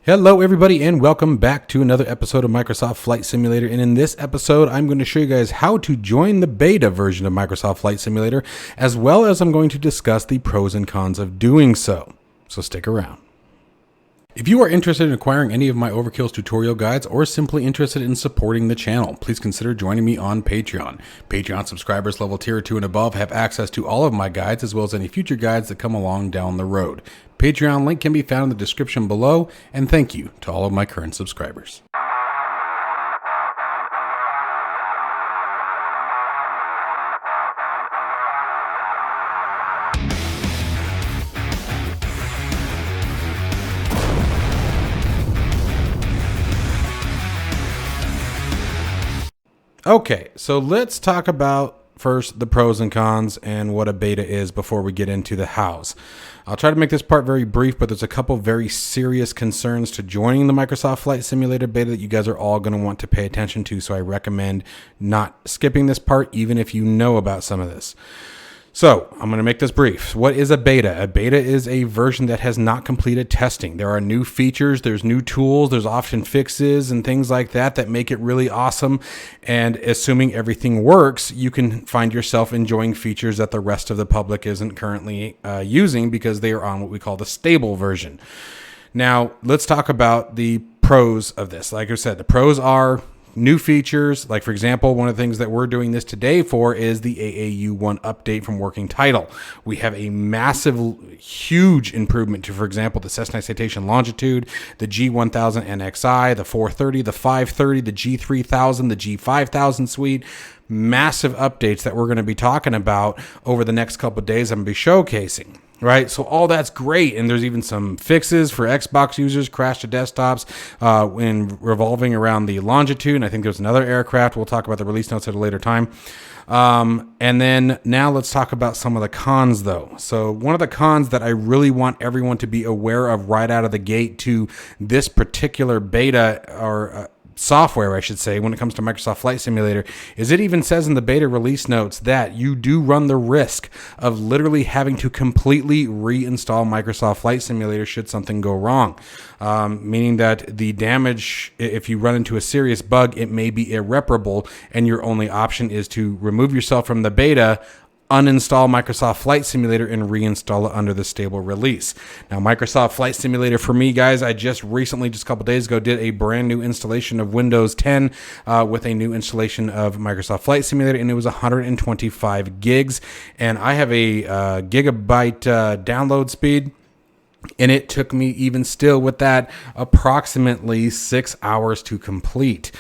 Hello everybody and welcome back to another episode of Microsoft Flight Simulator, and in this episode I'm going to show you guys how to join the beta version of Microsoft Flight Simulator, as well as I'm going to discuss the pros and cons of doing so. So stick around. If you are interested in acquiring any of my Overkills tutorial guides or simply interested in supporting the channel, please consider joining me on Patreon. Patreon subscribers level tier 2 and above have access to all of my guides as well as any future guides that come along down the road. Patreon link can be found in the description below, and thank you to all of my current subscribers. Okay, so let's talk about first the pros and cons and what a beta is before we get into the hows. I'll try to make this part very brief, but there's a couple very serious concerns to joining the Microsoft Flight Simulator beta that you guys are all going to want to pay attention to, so I recommend not skipping this part even if you know about some of this. So I'm going to make this brief. What is a beta? A beta is a version that has not completed testing. There are new features, there's new tools, there's often fixes and things like that that make it really awesome. And assuming everything works, you can find yourself enjoying features that the rest of the public isn't currently using because they are on what we call the stable version. Now, let's talk about the pros of this. Like I said, the pros are new features. Like, for example, one of the things that we're doing this today for is the AAU1 update from working title. We have a massive, huge improvement to, for example, the Cessna Citation Longitude, the G1000 NXI, the 430, the 530, the G3000, the G5000 suite. Massive updates that we're going to be talking about over the next couple of days. I'm going to be showcasing. Right, so all that's great, and there's even some fixes for Xbox users, crash to desktops, when revolving around the Longitude. And I think there's another aircraft. We'll talk about the release notes at a later time. And then now let's talk about some of the cons, though. So one of the cons that I really want everyone to be aware of right out of the gate to this particular beta or software, I should say, when it comes to Microsoft Flight Simulator, is it even says in the beta release notes that you do run the risk of literally having to completely reinstall Microsoft Flight Simulator should something go wrong. Meaning that the damage, if you run into a serious bug, it may be irreparable, and your only option is to remove yourself from the beta, uninstall Microsoft Flight Simulator, and reinstall it under the stable release. Now, Microsoft Flight Simulator for me, guys, I just recently, just a couple days ago, did a brand new installation of Windows 10 with a new installation of Microsoft Flight Simulator, and it was 125 gigs. And I have a gigabyte download speed. And it took me, even still with that, approximately 6 hours to complete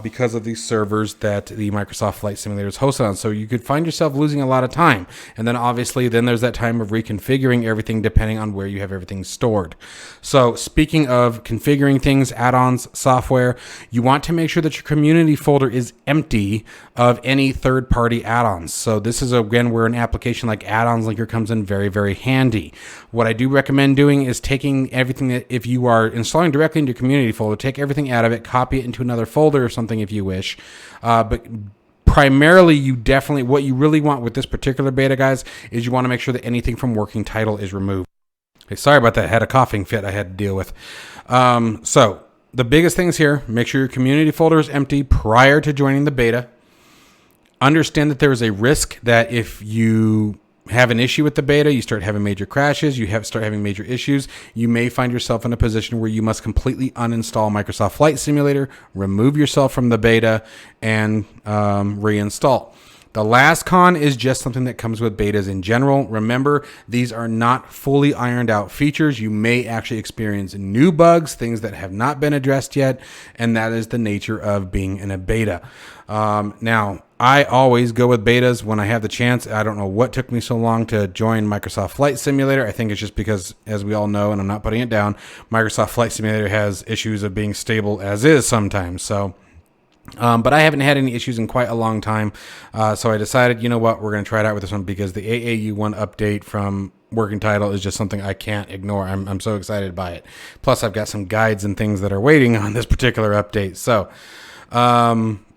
because of these servers that the Microsoft Flight Simulator is hosted on. So you could find yourself losing a lot of time. And then obviously, then there's that time of reconfiguring everything depending on where you have everything stored. So speaking of configuring things, add-ons, software, you want to make sure that your community folder is empty of any third-party add-ons. So this is, again, where an application like Add-ons Linker comes in very, very handy. What I do recommend doing is taking everything that, if you are installing directly into your community folder, take everything out of it, copy it into another folder or something if you wish. But primarily, you definitely, what you really want with this particular beta, guys, is you want to make sure that anything from working title is removed. Hey, sorry about that. I had a coughing fit I had to deal with. So the biggest things here, make sure your community folder is empty prior to joining the beta. Understand that there is a risk that if you have an issue with the beta, you start having major crashes, start having major issues, you may find yourself in a position where you must completely uninstall Microsoft Flight Simulator, remove yourself from the beta, and reinstall. The last con is just something that comes with betas in general. Remember, these are not fully ironed out features. You may actually experience new bugs, things that have not been addressed yet, and that is the nature of being in a beta. Now, I always go with betas when I have the chance. I don't know what took me so long to join Microsoft Flight Simulator. I think it's just because, as we all know, and I'm not putting it down, Microsoft Flight Simulator has issues of being stable as is sometimes. So, but I haven't had any issues in quite a long time. So I decided, you know what, we're going to try it out with this one because the AAU1 update from working title is just something I can't ignore. I'm so excited by it. Plus, I've got some guides and things that are waiting on this particular update. So,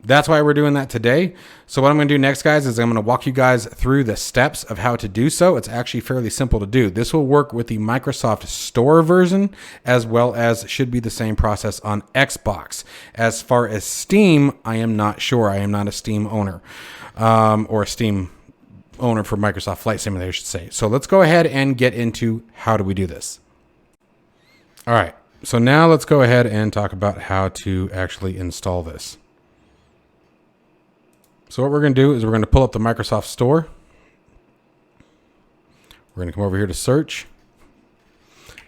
that's why we're doing that today. So what I'm going to do next, guys, is I'm going to walk you guys through the steps of how to do so. It's actually fairly simple to do. This will work with the Microsoft Store version, as well as should be the same process on Xbox. As far as Steam, I am not sure. I am not a Steam owner, or a Steam owner for Microsoft Flight Simulator, I should say. So let's go ahead and get into how do we do this. All right. So now let's go ahead and talk about how to actually install this. So what we're going to do is we're going to pull up the Microsoft Store. We're going to come over here to search,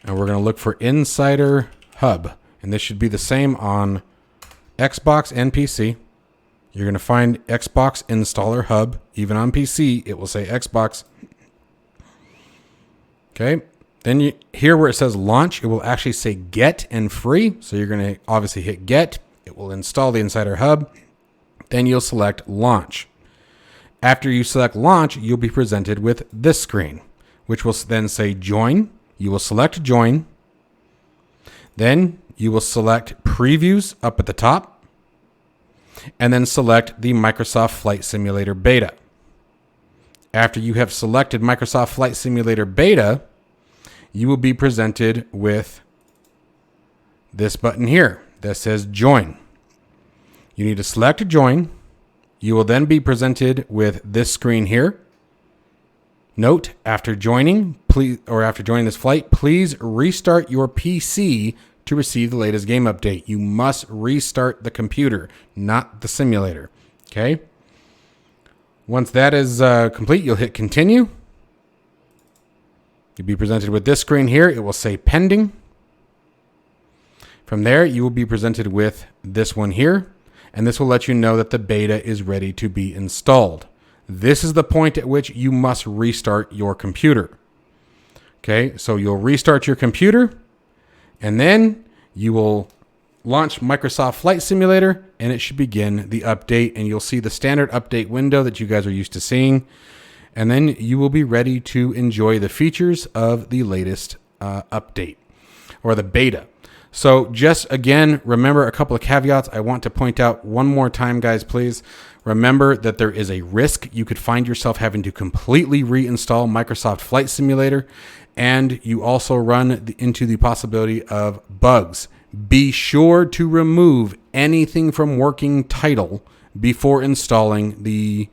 and we're going to look for Insider Hub. And this should be the same on Xbox and PC. You're going to find Xbox Installer Hub. Even on PC, it will say Xbox. Okay. Then here where it says launch, it will actually say get and free. So you're going to obviously hit get. It will install the Insider Hub. Then you'll select launch. After you select launch, you'll be presented with this screen, which will then say join. You will select join. Then you will select previews up at the top, and then select the Microsoft Flight Simulator Beta. After you have selected Microsoft Flight Simulator Beta, you will be presented with this button here that says join. You need to select join. You will then be presented with this screen here. Note, after joining this flight, please restart your PC to receive the latest game update. You must restart the computer, not the simulator. Okay? Once that is complete, you'll hit continue. You'll be presented with this screen here. It will say pending. From there, you will be presented with this one here, and this will let you know that the beta is ready to be installed. This is the point at which you must restart your computer. Okay, so you'll restart your computer, and then you will launch Microsoft Flight Simulator, and it should begin the update, and you'll see the standard update window that you guys are used to seeing. And then you will be ready to enjoy the features of the latest update, or the beta. So just again, remember a couple of caveats I want to point out one more time, guys, please. Remember that there is a risk you could find yourself having to completely reinstall Microsoft Flight Simulator, and you also run into the possibility of bugs. Be sure to remove anything from working title before installing the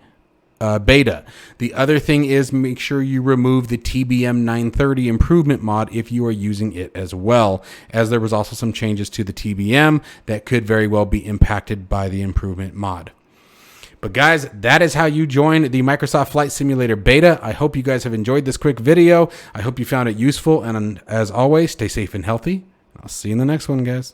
beta. The other thing is make sure you remove the TBM 930 improvement mod if you are using it as well, as there was also some changes to the TBM that could very well be impacted by the improvement mod. But guys, that is how you join the Microsoft Flight Simulator Beta. I hope you guys have enjoyed this quick video. I hope you found it useful, and as always, stay safe and healthy. I'll see you in the next one, guys.